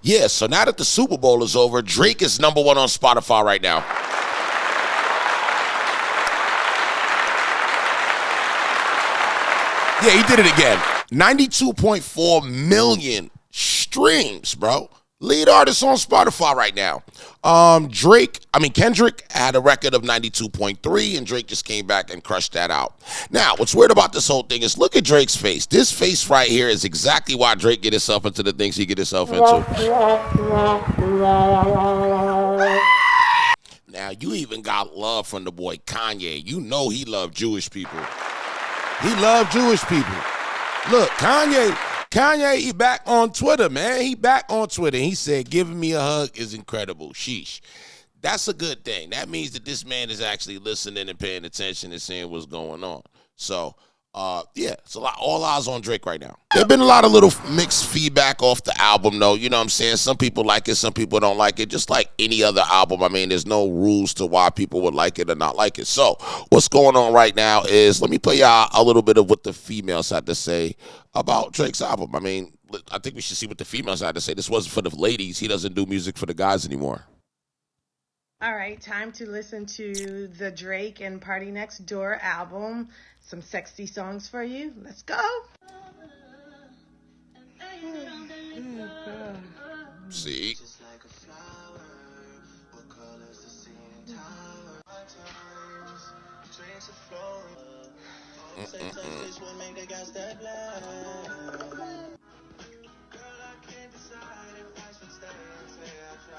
Yeah, so now that the Super Bowl is over, Drake is number one on Spotify right now. Yeah, he did it again. 92.4 million streams, bro. Lead artist on Spotify right now. Kendrick had a record of 92.3, and Drake just came back and crushed that out. Now, what's weird about this whole thing is look at Drake's face. This face right here is exactly why Drake get himself into the things he get himself into. Now, you even got love from the boy Kanye. You know he loved Jewish people. He loved Jewish people. Look, Kanye, he back on Twitter, man. He back on Twitter. He said, giving me a hug is incredible. Sheesh. That's a good thing. That means that this man is actually listening and paying attention and seeing what's going on. So, yeah, it's a lot. All eyes on Drake right now. There's been a lot of little mixed feedback off the album, though. You know what I'm saying? Some people like it, some people don't like it. Just like any other album. I mean, there's no rules to why people would like it or not like it. So, what's going on right now is, let me play y'all a little bit of what the females had to say about Drake's album. I mean, I think we should see what the females had to say. This wasn't for the ladies. He doesn't do music for the guys anymore. All right, time to listen to the Drake and Party Next Door album. Some sexy songs for you. Let's go. See?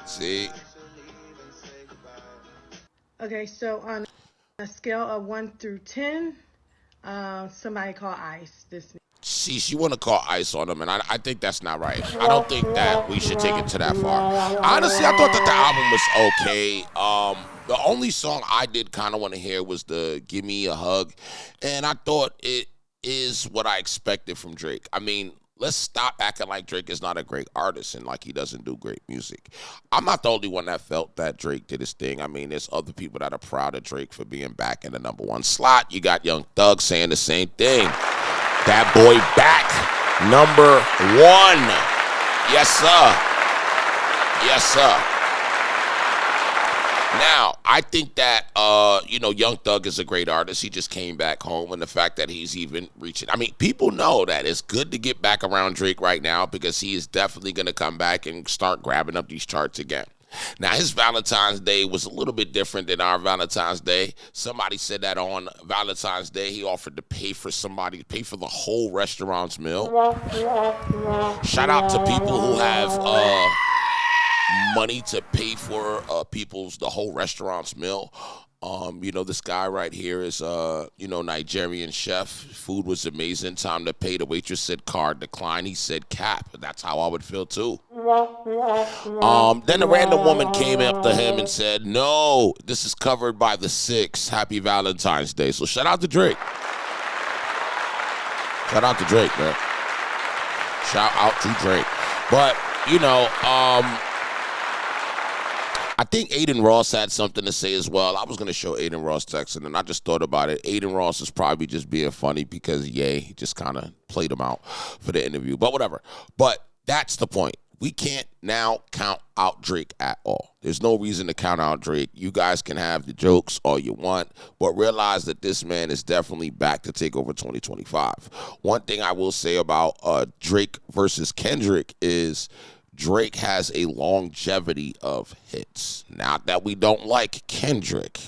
See? Okay, so on a scale of 1 through 10, somebody call Ice. See, she want to call Ice on him, and I think that's not right. I don't think that we should take it to that far. Honestly, I thought that the album was okay. The only song I did kind of want to hear was the Give Me a Hug, and I thought it is what I expected from Drake. I mean, let's stop acting like Drake is not a great artist and like he doesn't do great music. I'm not the only one that felt that Drake did his thing. I mean, there's other people that are proud of Drake for being back in the number one slot. You got Young Thug saying the same thing. That boy back, number one. Yes, sir. Yes, sir. Now, I think that, Young Thug is a great artist. He just came back home, and the fact that he's even reaching. I mean, people know that it's good to get back around Drake right now because he is definitely going to come back and start grabbing up these charts again. Now, his Valentine's Day was a little bit different than our Valentine's Day. Somebody said that on Valentine's Day, he offered to pay for the whole restaurant's meal. Shout out to people who have money to pay for the whole restaurant's meal. This guy right here is Nigerian chef. Food was amazing. Time to pay. The waitress said card decline. He said cap. That's how I would feel too. Then a random woman came up to him and said, "No, this is covered by the 6. Happy Valentine's Day." So shout out to Drake. Shout out to Drake, man. Shout out to Drake. But I think Aiden Ross had something to say as well. I was going to show Aiden Ross texting, and I just thought about it. Aiden Ross is probably just being funny because, he just kind of played him out for the interview. But whatever. But that's the point. We can't now count out Drake at all. There's no reason to count out Drake. You guys can have the jokes all you want, but realize that this man is definitely back to take over 2025. One thing I will say about Drake versus Kendrick is Drake has a longevity of hits. Not that we don't like Kendrick.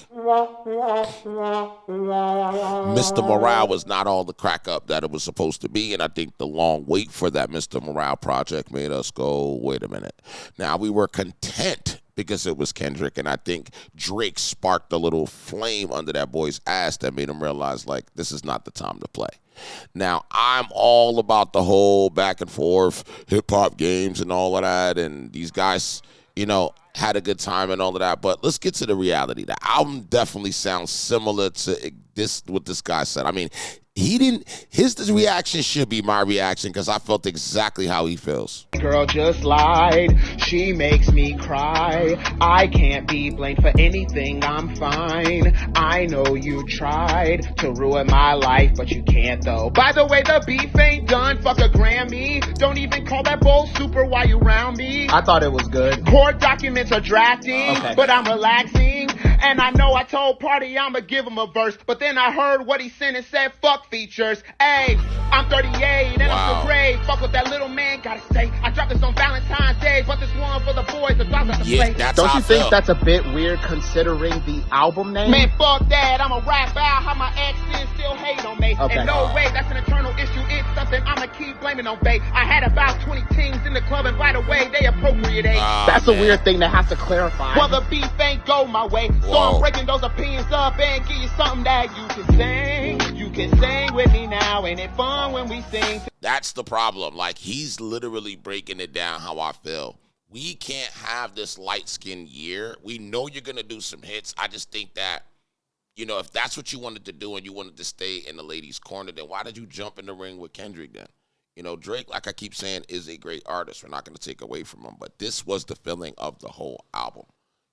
Mr. Morale was not all the crack up that it was supposed to be, and I think the long wait for that Mr. Morale project made us go, wait a minute. Now, we were content because it was Kendrick, and I think Drake sparked a little flame under that boy's ass that made him realize, this is not the time to play. Now, I'm all about the whole back and forth hip-hop games and all of that, and these guys, had a good time and all of that, but let's get to the reality. The album definitely sounds similar to what this guy said. I mean, he didn't. His reaction should be my reaction because I felt exactly how he feels. Girl just lied, she makes me cry. I can't be blamed for anything, I'm fine. I know you tried to ruin my life, but you can't though. By the way, the beef ain't done, fuck a Grammy. Don't even call that bowl super while you round me. I thought it was good. Court documents are drafting, but I'm relaxing. And I know I told Party I'ma give him a verse, but then I heard what he sent and said fuck features. Hey, I'm 38 and I'm still great. Fuck what that little man gotta say. I dropped this on Valentine's Day, but this one for the boys, the dogs at the place. Don't you think that's a bit weird considering the album name? Man, fuck that. I'ma rap about how my exes still hate on me. Okay. And no way, that's an eternal issue. It's something I'ma keep blaming on Bay. I had about 20 teams in the club, and by the way, they appropriate age. That's a weird thing to have to clarify. Well, the beef ain't go my way. So I'm breaking those opinions up and give you something that you can sing. You can sing with me now. Ain't it fun when we sing? That's the problem. Like, he's literally breaking it down how I feel. We can't have this light-skinned year. We know you're going to do some hits. I just think that, you know, if that's what you wanted to do and you wanted to stay in the ladies' corner, then why did you jump in the ring with Kendrick then? You know, Drake, like I keep saying, is a great artist. We're not going to take away from him. But this was the feeling of the whole album.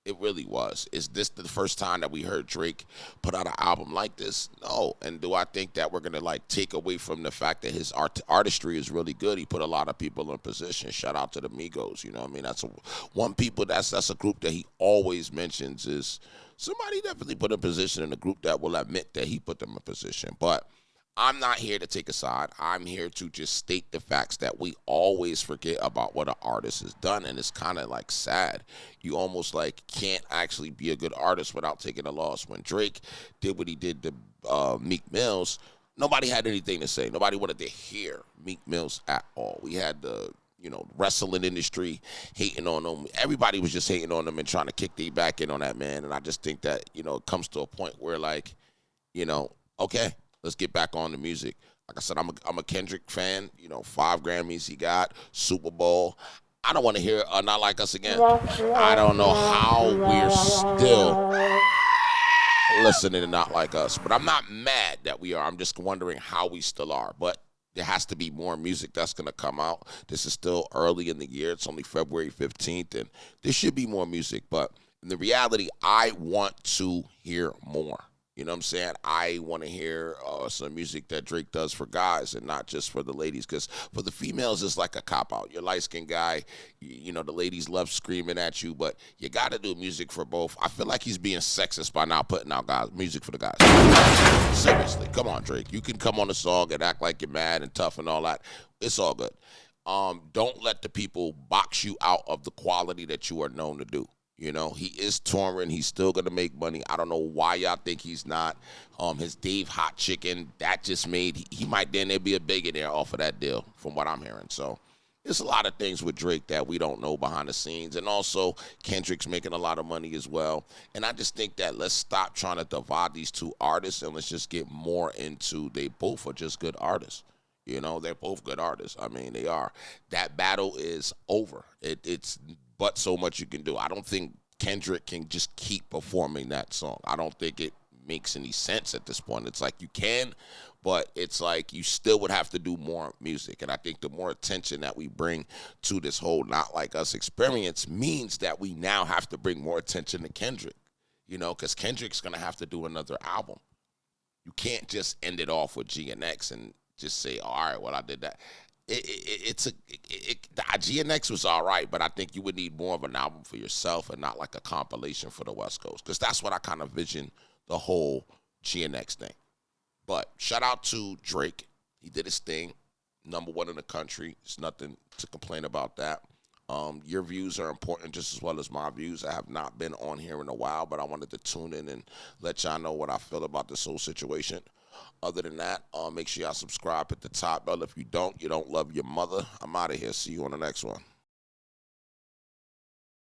It really was. Is this the first time that we heard Drake put out an album like this? No. And do I think that we're going to, like, take away from the fact that his artistry is really good? He put a lot of people in position. Shout out to the Migos. You know what I mean? That's that's a group that he always mentions is somebody definitely put in position in a group that will admit that he put them in position. But I'm not here to take a side. I'm here to just state the facts that we always forget about what an artist has done, and it's kind of like sad. You almost like can't actually be a good artist without taking a loss. When Drake did what he did to Meek Mills, nobody had anything to say. Nobody wanted to hear Meek Mills at all. We had the wrestling industry hating on him. Everybody was just hating on him and trying to kick the back in on that man. And I just think that, it comes to a point where, like, okay, let's get back on the music. Like I said, I'm a Kendrick fan. 5 Grammys he got, Super Bowl. I don't want to hear Not Like Us again. I don't know how we're still listening to Not Like Us. But I'm not mad that we are. I'm just wondering how we still are. But there has to be more music that's going to come out. This is still early in the year. It's only February 15th. And there should be more music. But in the reality, I want to hear more. You know what I'm saying? I want to hear some music that Drake does for guys and not just for the ladies. Because for the females, it's like a cop-out. You're a light-skinned guy. The ladies love screaming at you. But you got to do music for both. I feel like he's being sexist by not putting out music for the guys. Seriously. Come on, Drake. You can come on the song and act like you're mad and tough and all that. It's all good. Don't let the people box you out of the quality that you are known to do. He is touring. He's still going to make money. I don't know why y'all think he's not. His Dave Hot Chicken, that just made, he might then be a billionaire off of that deal from what I'm hearing. So there's a lot of things with Drake that we don't know behind the scenes. And also Kendrick's making a lot of money as well. And I just think that let's stop trying to divide these two artists and let's just get more into they both are just good artists. They're both good artists. I mean, they are. That battle is over. It's but so much you can do. I don't think Kendrick can just keep performing that song. I don't think it makes any sense at this point. It's like you can, but it's like you still would have to do more music. And I think the more attention that we bring to this whole Not Like Us experience means that we now have to bring more attention to Kendrick, because Kendrick's going to have to do another album. You can't just end it off with GNX and just say, all right, well, I did that. The GNX was all right, but I think you would need more of an album for yourself and not like a compilation for the West Coast, because that's what I kind of vision the whole GNX thing. But shout out to Drake. He did his thing. #1 in the country. There's nothing to complain about that. Your views are important just as well as my views. I have not been on here in a while, but I wanted to tune in and let y'all know what I feel about this whole situation. Other than that, make sure y'all subscribe at the top bell. If you don't love your mother. I'm out of here. See you on the next one.